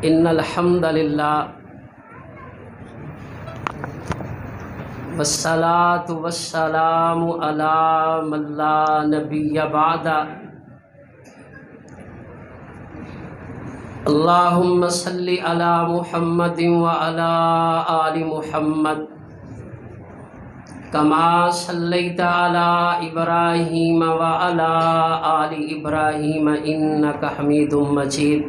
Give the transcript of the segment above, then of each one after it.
ان الحمد للہ والصلاة والسلام علی من لا نبی بعد اللہم صلی علی محمد وعلی آل محمد کما صلیت علی ابراہیم وعلی آل ابراہیم انک حمید مجید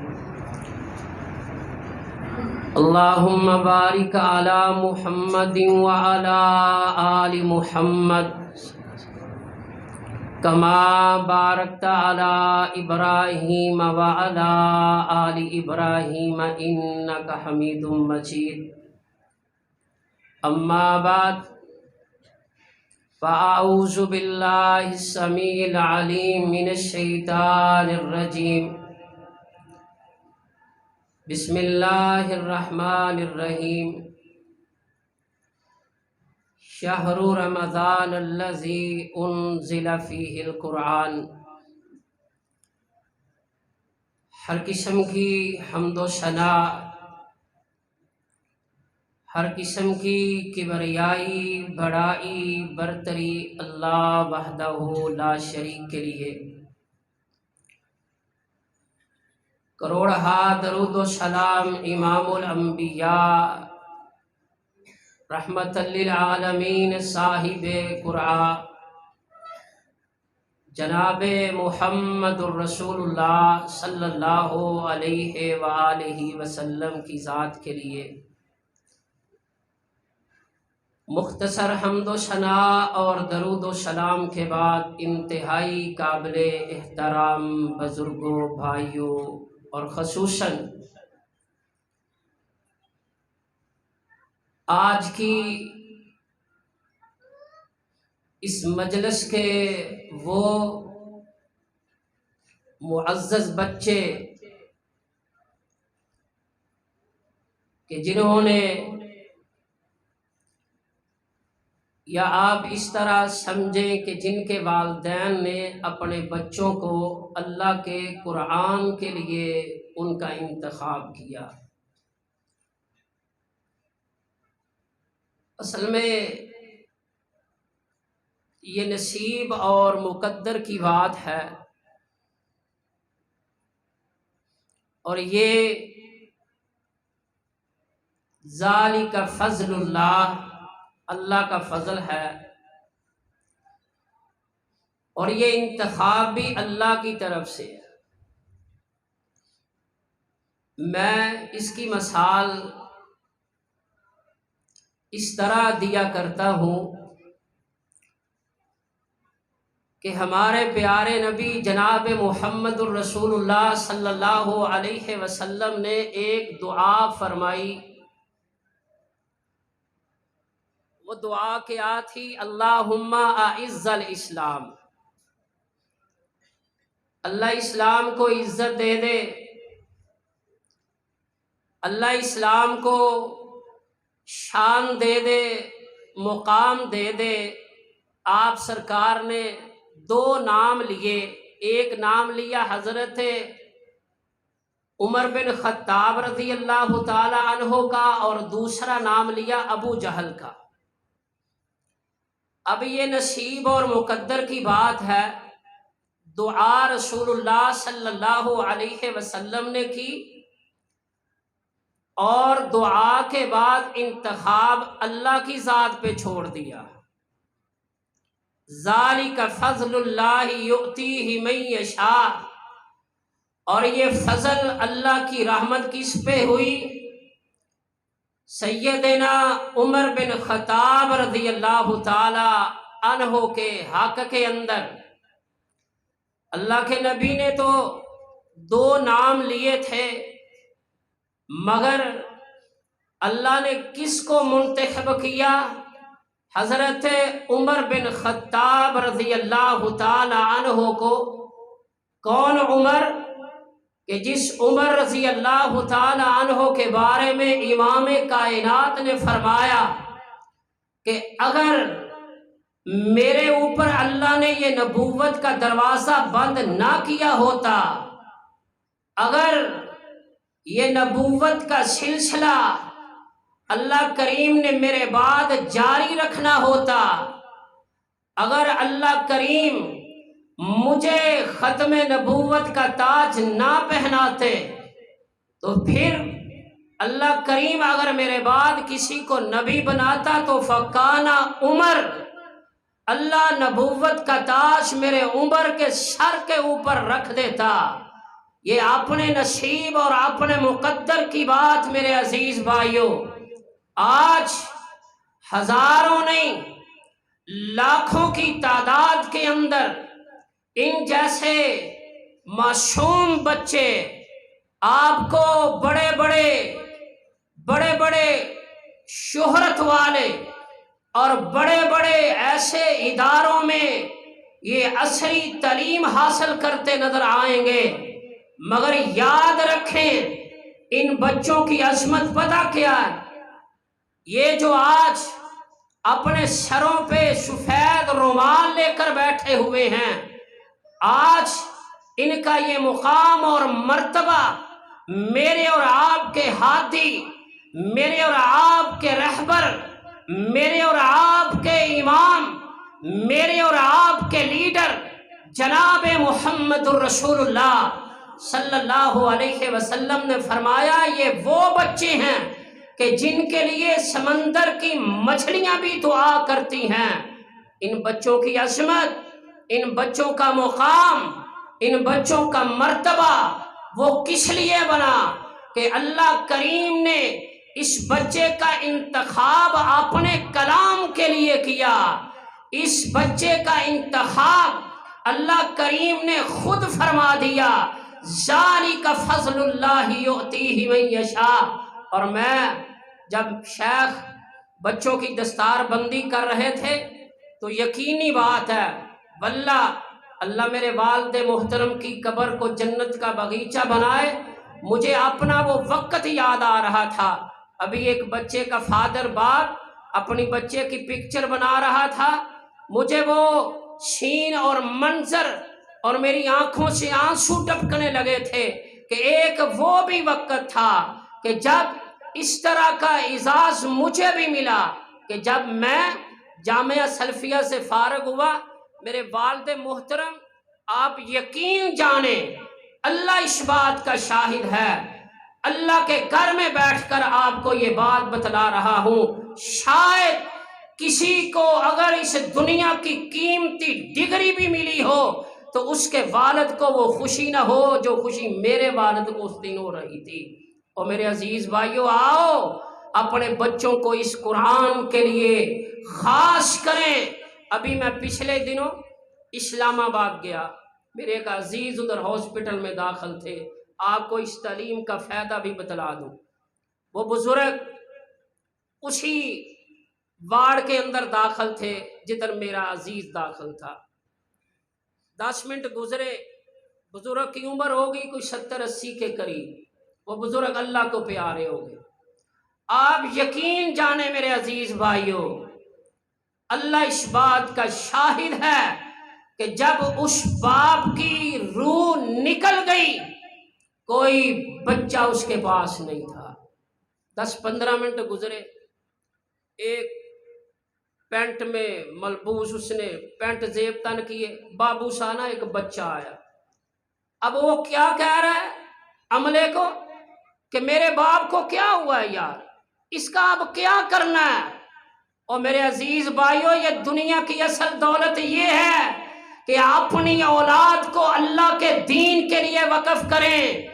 اللہم بارک علی محمد وعلی آل محمد کما بارکت علی ابراہیم وعلی آل ابراہیم انک حمید مجید اما بعد فاعوذ باللہ السمیع العلیم من الشیطان الرجیم بسم اللہ الرحمن الرحیم شہر رمضان الذی انزل فیہ القرآن۔ ہر قسم کی حمد و ثنا، ہر قسم کی کبریائی، بڑائی، برتری اللہ وحدہ لا شریک کے لیے، کروڑہا درود و سلام امام الانبیاء رحمت للعالمین صاحب قرآن جناب محمد الرسول اللہ صلی اللہ علیہ وآلہ وسلم کی ذات کے لیے مختصر حمد و ثنا اور درود و سلام کے بعد انتہائی قابل احترام بزرگوں، بھائیوں اور خصوصاً آج کی اس مجلس کے وہ معزز بچے کہ جنہوں نے، یا آپ اس طرح سمجھیں کہ جن کے والدین نے اپنے بچوں کو اللہ کے قرآن کے لیے ان کا انتخاب کیا۔ اصل میں یہ نصیب اور مقدر کی بات ہے، اور یہ ذالک فضل اللہ، اللہ کا فضل ہے، اور یہ انتخاب بھی اللہ کی طرف سے ہے۔ میں اس کی مثال اس طرح دیا کرتا ہوں کہ ہمارے پیارے نبی جناب محمد الرسول اللہ صلی اللہ علیہ وسلم نے ایک دعا فرمائی۔ وہ دعا کیا تھی؟ اللہم اعز الاسلام، اللہ اسلام کو عزت دے دے، اللہ اسلام کو شان دے دے، مقام دے دے۔ آپ سرکار نے دو نام لیے، ایک نام لیا حضرت عمر بن خطاب رضی اللہ تعالی عنہ کا، اور دوسرا نام لیا ابو جہل کا۔ اب یہ نصیب اور مقدر کی بات ہے۔ دعا رسول اللہ صلی اللہ علیہ وسلم نے کی، اور دعا کے بعد انتخاب اللہ کی ذات پہ چھوڑ دیا۔ ذالک فضل اللہ یؤتیہ من یشاء، اور یہ فضل اللہ کی رحمت کس پہ ہوئی؟ سیدنا عمر بن خطاب رضی اللہ تعالی عنہ کے حق کے اندر۔ اللہ کے نبی نے تو دو نام لیے تھے، مگر اللہ نے کس کو منتخب کیا؟ حضرت عمر بن خطاب رضی اللہ تعالی عنہ کو۔ کون عمر؟ کہ جس عمر رضی اللہ تعالی عنہ کے بارے میں امام کائنات نے فرمایا کہ اگر میرے اوپر اللہ نے یہ نبوت کا دروازہ بند نہ کیا ہوتا، اگر یہ نبوت کا سلسلہ اللہ کریم نے میرے بعد جاری رکھنا ہوتا، اگر اللہ کریم مجھے ختم نبوت کا تاج نہ پہناتے تو پھر اللہ کریم اگر میرے بعد کسی کو نبی بناتا تو فکانہ عمر، اللہ نبوت کا تاج میرے عمر کے سر کے اوپر رکھ دیتا۔ یہ اپنے نصیب اور اپنے مقدر کی بات میرے عزیز بھائیوں۔ آج ہزاروں نہیں لاکھوں کی تعداد کے اندر ان جیسے معصوم بچے آپ کو بڑے بڑے شہرت والے اور بڑے بڑے ایسے اداروں میں یہ عصری تعلیم حاصل کرتے نظر آئیں گے، مگر یاد رکھیں ان بچوں کی عظمت پتہ کیا ہے؟ یہ جو آج اپنے سروں پہ سفید رومال لے کر بیٹھے ہوئے ہیں، آج ان کا یہ مقام اور مرتبہ میرے اور آپ کے ہادی، میرے اور آپ کے رہبر، میرے اور آپ کے امام، میرے اور آپ کے لیڈر جناب محمد الرسول اللہ صلی اللہ علیہ وسلم نے فرمایا، یہ وہ بچے ہیں کہ جن کے لیے سمندر کی مچھلیاں بھی دعا کرتی ہیں۔ ان بچوں کی عظمت، ان بچوں کا مقام، ان بچوں کا مرتبہ وہ کس لیے بنا کہ اللہ کریم نے اس بچے کا انتخاب اپنے کلام کے لیے کیا۔ اس بچے کا انتخاب اللہ کریم نے خود فرما دیا، ذالک فضل اللہ یؤتیہ من یشاء۔ اور میں جب شیخ بچوں کی دستار بندی کر رہے تھے تو یقینی بات ہے واللہ اللہ میرے والد محترم کی قبر کو جنت کا باغیچہ بنائے، مجھے اپنا وہ وقت یاد آ رہا تھا۔ ابھی ایک بچے کا فادر باپ اپنی بچے کی پکچر بنا رہا تھا، مجھے وہ سین اور منظر اور میری آنکھوں سے آنسو ٹپکنے لگے تھے کہ ایک وہ بھی وقت تھا کہ جب اس طرح کا اعزاز مجھے بھی ملا کہ جب میں جامعہ سلفیہ سے فارغ ہوا، میرے والد محترم آپ یقین جانیں، اللہ اس بات کا شاہد ہے، اللہ کے گھر میں بیٹھ کر آپ کو یہ بات بتلا رہا ہوں، شاید کسی کو اگر اس دنیا کی قیمتی ڈگری بھی ملی ہو تو اس کے والد کو وہ خوشی نہ ہو جو خوشی میرے والد کو اس دن ہو رہی تھی۔ اور میرے عزیز بھائیوں، آؤ اپنے بچوں کو اس قرآن کے لیے خاص کریں۔ ابھی میں پچھلے دنوں اسلام آباد گیا، میرے ایک عزیز ادھر ہاسپٹل میں داخل تھے، آپ کو اس تعلیم کا فائدہ بھی بتلا دوں۔ وہ بزرگ اسی وارڈ کے اندر داخل تھے جدھر میرا عزیز داخل تھا۔ 10 منٹ گزرے، بزرگ کی عمر ہوگی کوئی 70-80 کے قریب، وہ بزرگ اللہ کو پیارے ہو گئے۔ آپ یقین جانیں میرے عزیز بھائیوں، اللہ اس بات کا شاہد ہے کہ جب اس باپ کی روح نکل گئی کوئی بچہ اس کے پاس نہیں تھا۔ 10-15 منٹ گزرے، ایک پینٹ میں ملبوس، اس نے پینٹ زیب تن کیے، بابو سانا ایک بچہ آیا۔ اب وہ کیا کہہ رہا ہے عملے کو کہ میرے باپ کو کیا ہوا ہے یار، اس کا اب کیا کرنا ہے؟ اور میرے عزیز بھائیوں، یہ دنیا کی اصل دولت یہ ہے کہ اپنی اولاد کو اللہ کے دین کے لیے وقف کریں،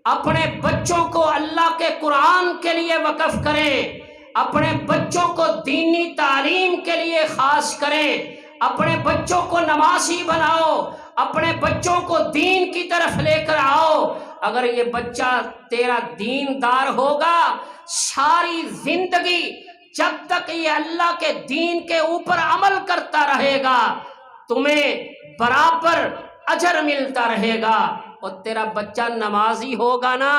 اپنے بچوں کو اللہ کے قرآن کے لیے وقف کریں، اپنے بچوں کو دینی تعلیم کے لیے خاص کریں، اپنے بچوں کو نمازی بناؤ، اپنے بچوں کو دین کی طرف لے کر آؤ۔ اگر یہ بچہ تیرا دیندار ہوگا، ساری زندگی جب تک یہ اللہ کے دین کے اوپر عمل کرتا رہے گا تمہیں برابر اجر ملتا رہے گا۔ اور تیرا بچہ نمازی ہوگا نا،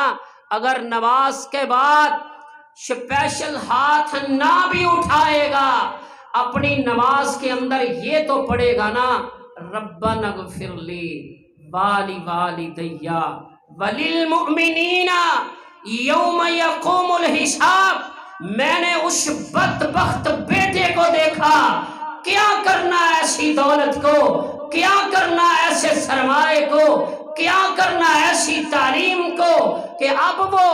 اگر نماز کے بعد اسپیشل ہاتھ نہ بھی اٹھائے گا، اپنی نماز کے اندر یہ تو پڑھے گا نا، ربنا اغفر لی والی والدیا وللمؤمنین یوم یقوم الحساب، میں نے اس بدبخت بیٹے کو دیکھا، کیا کرنا ایسی دولت کو، کیا کرنا ایسے سرمایے کو، کیا کرنا ایسی تعلیم کو، کہ اب وہ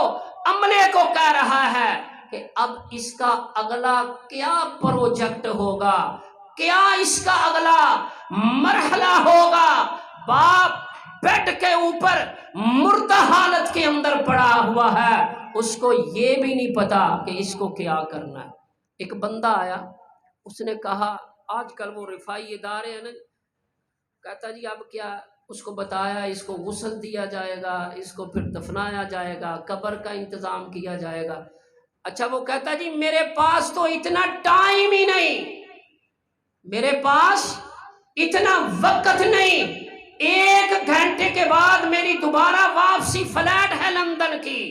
عملے کو کہہ رہا ہے کہ اب اس کا اگلا کیا پروجیکٹ ہوگا، کیا اس کا اگلا مرحلہ ہوگا۔ باپ بیڈ کے اوپر مردہ حالت کے اندر پڑا ہوا ہے، اس کو یہ بھی نہیں پتا کہ اس کو کیا کرنا ہے۔ ایک بندہ آیا، اس نے کہا، آج کل وہ رفائی ادارے ہیں نا، کہتا جی اب کیا، اس کو بتایا اس کو غسل دیا جائے گا، اس کو پھر دفنایا جائے گا، قبر کا انتظام کیا جائے گا۔ اچھا وہ کہتا جی میرے پاس تو اتنا ٹائم ہی نہیں، میرے پاس اتنا وقت نہیں، 1 گھنٹے کے بعد میری دوبارہ واپسی فلائٹ ہے لندن کی۔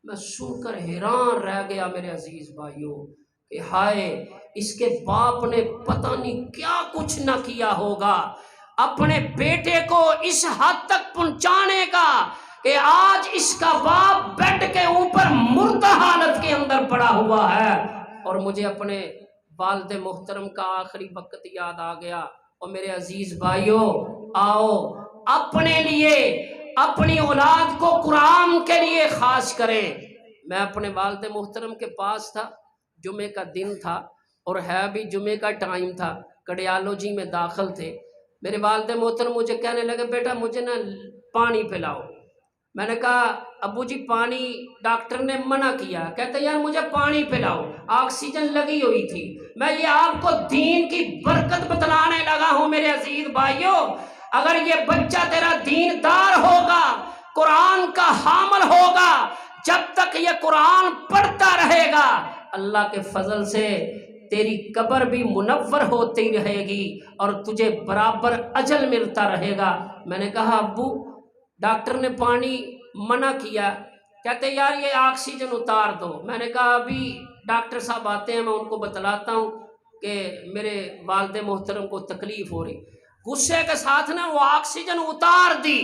میں سن کر حیران رہ گیا میرے عزیز بھائیوں کہ ہائے، اس کے باپ نے پتہ نہیں کیا کچھ نہ کیا ہوگا اپنے بیٹے کو اس حد تک پہنچانے کا کہ آج اس کا باپ بیڈ کے اوپر مردہ حالت کے اندر پڑا ہوا ہے۔ اور مجھے اپنے والد محترم کا آخری وقت یاد آ گیا۔ اور میرے عزیز بھائیوں، آؤ اپنے لیے، اپنی اولاد کو قرآن کے لیے خاص کریں۔ میں اپنے والد محترم کے پاس تھا، جمعے کا دن تھا اور ہے بھی جمعے کا ٹائم تھا، کارڈیالوجی میں داخل تھے۔ میرے والد محترم مجھے کہنے لگے بیٹا مجھے نا پانی پلاؤ۔ میں نے کہا ابو جی پانی ڈاکٹر نے منع کیا۔ کہتے یار مجھے پانی پلاؤ، آکسیجن لگی ہوئی تھی۔ میں یہ آپ کو دین کی برکت بتلانے لگا ہوں میرے عزیز بھائیوں، اگر یہ بچہ تیرا دیندار ہوگا، قرآن کا حامل ہوگا، جب تک یہ قرآن پڑھتا رہے گا، اللہ کے فضل سے تیری قبر بھی منور ہوتی رہے گی اور تجھے برابر اجل ملتا رہے گا۔ میں نے کہا ابو ڈاکٹر نے پانی منع کیا۔ کہتے یار یہ آکسیجن اتار دو۔ میں نے کہا ابھی ڈاکٹر صاحب آتے ہیں میں ان کو بتلاتا ہوں کہ میرے والد محترم کو تکلیف ہو رہی۔ غصے کے ساتھ نا وہ آکسیجن اتار دی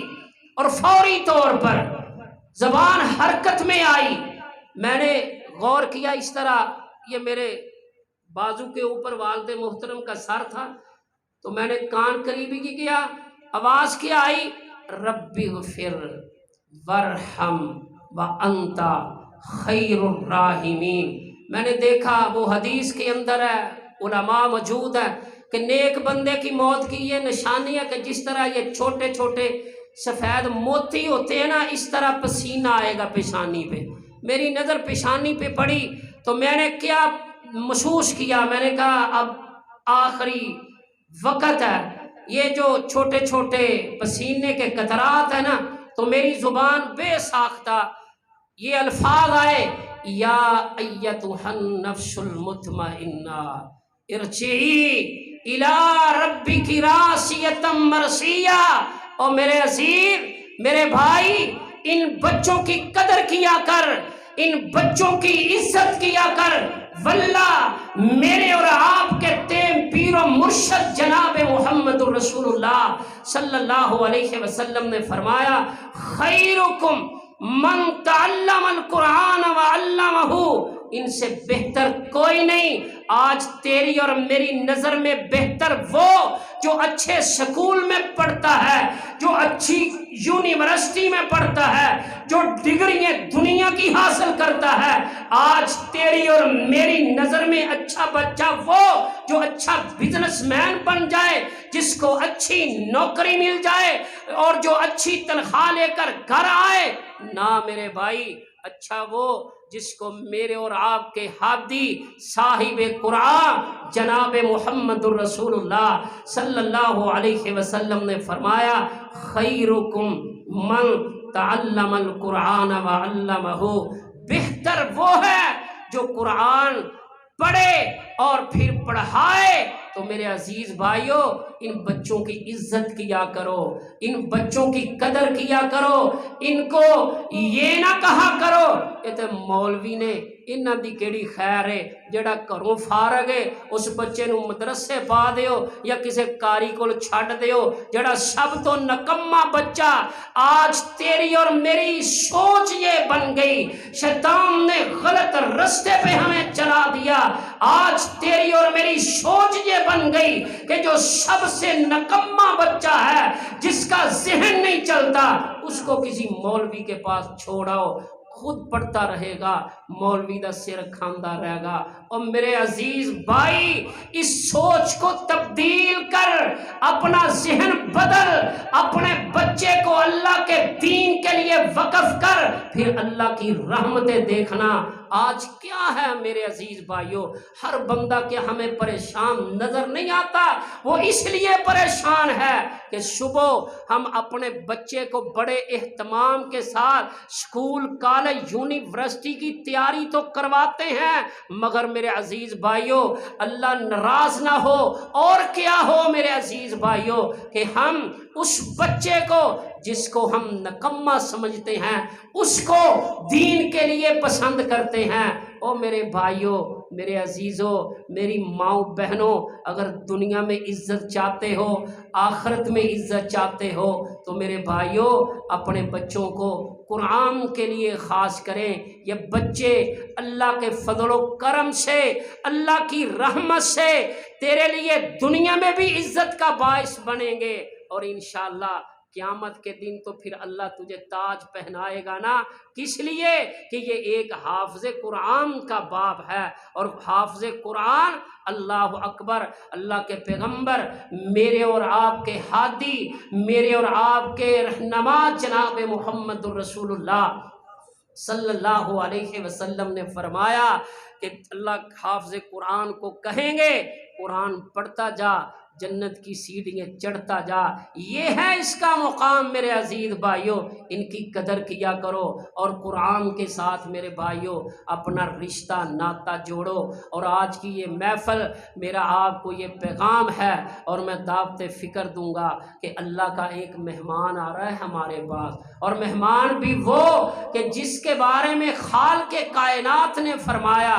اور فوری طور پر زبان حرکت میں آئی۔ میں نے غور کیا اس طرح، یہ میرے بازو کے اوپر والد محترم کا سر تھا، تو میں نے کان قریبی کی کیا، آواز کیا آئی، ربی اغفر ورحم وانت خیر الراحمین۔ میں نے دیکھا وہ حدیث کے اندر ہے، علماء موجود ہے کہ نیک بندے کی موت کی یہ نشانی ہے کہ جس طرح یہ چھوٹے چھوٹے سفید موتی ہوتے ہیں نا، اس طرح پسینہ آئے گا پیشانی پہ۔ میری نظر پیشانی پہ پڑی تو میں نے کیا محسوس کیا، میں نے کہا اب آخری وقت ہے، یہ جو چھوٹے چھوٹے پسینے کے قطرات ہیں نا، تو میری زبان بے ساختہ یہ الفاظ آئے، یا ایتھا النفس المطمئنہ ارجعی الی ربک راضیۃ مرضیہ۔ اور میرے عزیز، میرے بھائی، ان بچوں کی قدر کیا کر، ان بچوں کی عزت کیا کر، واللہ میرے اور آپ کے تیم پیر و مرشد جناب محمد رسول اللہ صلی اللہ علیہ وسلم نے فرمایا، خیرکم من تعلم القرآن وعلمہ، ان سے بہتر کوئی نہیں۔ آج تیری اور میری نظر میں بہتر وہ جو اچھے سکول میں پڑھتا ہے، جو اچھی یونیورسٹی میں پڑھتا ہے، جو ڈگریاں دنیا کی حاصل کرتا ہے۔ آج تیری اور میری نظر میں اچھا بچہ وہ جو اچھا بزنس مین بن جائے، جس کو اچھی نوکری مل جائے اور جو اچھی تنخواہ لے کر گھر آئے، نہ میرے بھائی، اچھا وہ جس کو میرے اور آپ کے ہادی صاحب قرآن جناب محمد الرسول اللہ صلی اللہ علیہ وسلم نے فرمایا، خیرکم من تعلم القرآن وعلمہ، بہتر وہ ہے جو قرآن پڑھے اور پھر پڑھائے۔ تو میرے عزیز بھائیوں، ان بچوں کی عزت کیا کرو، ان بچوں کی قدر کیا کرو، ان کو یہ نہ کہا کرو کہ تے مولوی نے انہاں دی کیڑی خیر ہے، جڑا گھروں فارغ ہے اس بچے نو مدرسے پا دیو یا کسے کاری کول چھڈ دیو، جڑا سب تو نکما بچہ۔ آج تیری اور میری سوچ یہ بن گئی، شیطان نے غلط رستے پہ ہمیں چلا دیا۔ آج تیری اور میری سوچ یہ بن گئی کہ جو سب سے نکما بچہ ہے، جس کا ذہن نہیں چلتا، اس کو کسی مولوی کے پاس چھوڑاؤ، خود پڑھتا رہے گا، مولوی دا سر کھاندا رہے گا۔ اور میرے عزیز بھائی، اس سوچ کو تبدیل کر، اپنا ذہن بدل، اپنے بچے کو اللہ کے دین کے لیے وقف کر، پھر اللہ کی رحمتیں دیکھنا۔ آج کیا ہے میرے عزیز بھائیوں، ہر بندہ کہ ہمیں پریشان نظر نہیں آتا، وہ اس لیے پریشان ہے کہ صبح ہم اپنے بچے کو بڑے اہتمام کے ساتھ اسکول، کالج، یونیورسٹی کی تیاری تو کرواتے ہیں، مگر میرے عزیز بھائیوں اللہ ناراض نہ ہو اور کیا ہو میرے عزیز بھائیوں کہ ہم اس بچے کو جس کو ہم نکما سمجھتے ہیں اس کو دین کے لیے پسند کرتے ہیں۔ او میرے بھائیوں، میرے عزیزوں، میری ماؤں بہنوں، اگر دنیا میں عزت چاہتے ہو، آخرت میں عزت چاہتے ہو، تو میرے بھائیوں اپنے بچوں کو قرآن کے لیے خاص کریں۔ یہ بچے اللہ کے فضل و کرم سے، اللہ کی رحمت سے تیرے لیے دنیا میں بھی عزت کا باعث بنیں گے، اور انشاءاللہ قیامت کے دن تو پھر اللہ تجھے تاج پہنائے گا نا۔ کس لیے کہ یہ ایک حافظ قرآن کا باب ہے، اور حافظ قرآن اللہ اکبر، اللہ کے پیغمبر، میرے اور آپ کے ہادی، میرے اور آپ کے رہنما جناب محمد الرسول اللہ صلی اللہ علیہ وسلم نے فرمایا کہ اللہ حافظ قرآن کو کہیں گے قرآن پڑھتا جا، جنت کی سیڑھیاں چڑھتا جا۔ یہ ہے اس کا مقام میرے عزیز بھائیوں، ان کی قدر کیا کرو، اور قرآن کے ساتھ میرے بھائیوں اپنا رشتہ ناتا جوڑو۔ اور آج کی یہ محفل میرا آپ کو یہ پیغام ہے، اور میں دعوت فکر دوں گا کہ اللہ کا ایک مہمان آ رہا ہے ہمارے پاس، اور مہمان بھی وہ کہ جس کے بارے میں خالق کائنات نے فرمایا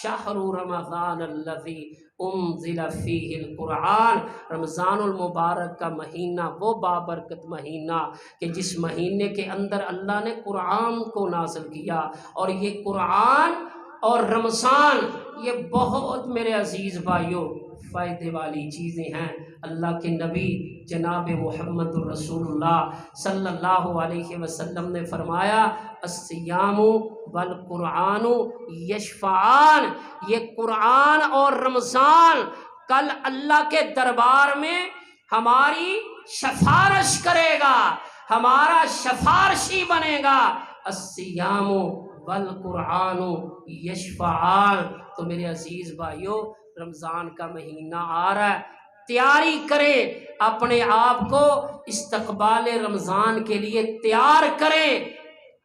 شہر رمضان الذی انزل فیہ القرآن، رمضان المبارک کا مہینہ وہ بابرکت مہینہ کہ جس مہینے کے اندر اللہ نے قرآن کو نازل کیا۔ اور یہ قرآن اور رمضان یہ بہت میرے عزیز بھائیوں فائدے والی چیزیں ہیں۔ اللہ کے نبی جناب محمد الرسول اللہ صلی اللہ علیہ وسلم نے فرمایا الصیام والقرآن یشفعان، یہ قرآن اور رمضان کل اللہ کے دربار میں ہماری سفارش کرے گا، ہمارا سفارشی بنے گا۔ الصیام والقرآن یشفعان۔ تو میرے عزیز بھائیوں رمضان کا مہینہ آ رہا ہے، تیاری کریں، اپنے آپ کو استقبال رمضان کے لیے تیار کریں۔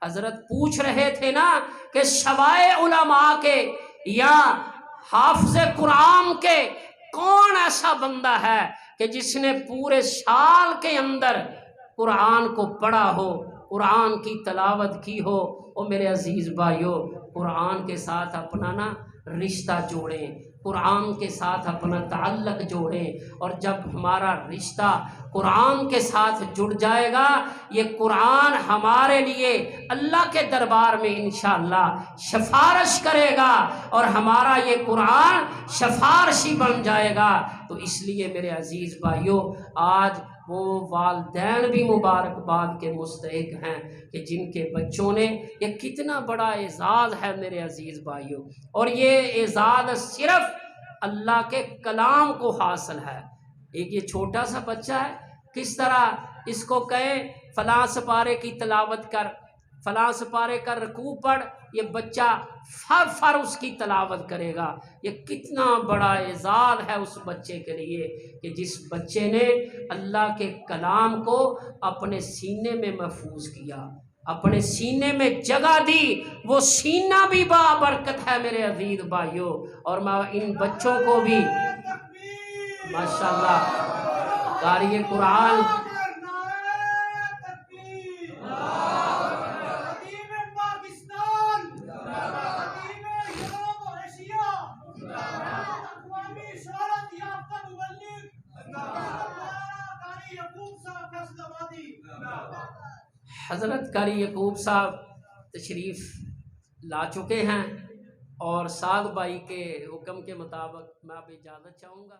حضرت پوچھ رہے تھے نا کہ سوائے علماء کے یا حافظ قرآن کے کون ایسا بندہ ہے کہ جس نے پورے سال کے اندر قرآن کو پڑھا ہو، قرآن کی تلاوت کی ہو۔ اور میرے عزیز بھائیوں قرآن کے ساتھ اپنا نا رشتہ جوڑیں، قرآن کے ساتھ اپنا تعلق جوڑیں، اور جب ہمارا رشتہ قرآن کے ساتھ جڑ جائے گا یہ قرآن ہمارے لیے اللہ کے دربار میں انشاءاللہ سفارش کرے گا، اور ہمارا یہ قرآن سفارشی بن جائے گا۔ تو اس لیے میرے عزیز بھائیوں آج وہ والدین بھی مبارکباد کے مستحق ہیں کہ جن کے بچوں نے، یہ کتنا بڑا اعزاز ہے میرے عزیز بھائیوں، اور یہ اعزاز صرف اللہ کے کلام کو حاصل ہے۔ ایک یہ چھوٹا سا بچہ ہے، کس طرح اس کو کہیں فلاں سپارے کی تلاوت کر، فلاں سپارے کا رکوع پڑھ، یہ بچہ فر اس کی تلاوت کرے گا۔ یہ کتنا بڑا اعزاز ہے اس بچے کے لیے کہ جس بچے نے اللہ کے کلام کو اپنے سینے میں محفوظ کیا، اپنے سینے میں جگہ دی۔ وہ سینہ بھی بابرکت ہے میرے عزیز بھائیوں، اور میں ان بچوں کو بھی ماشاءاللہ قاری قرآن حضرت قاری یعقوب صاحب تشریف لا چکے ہیں، اور سعد بھائی کے حکم کے مطابق میں اب اجازت چاہوں گا۔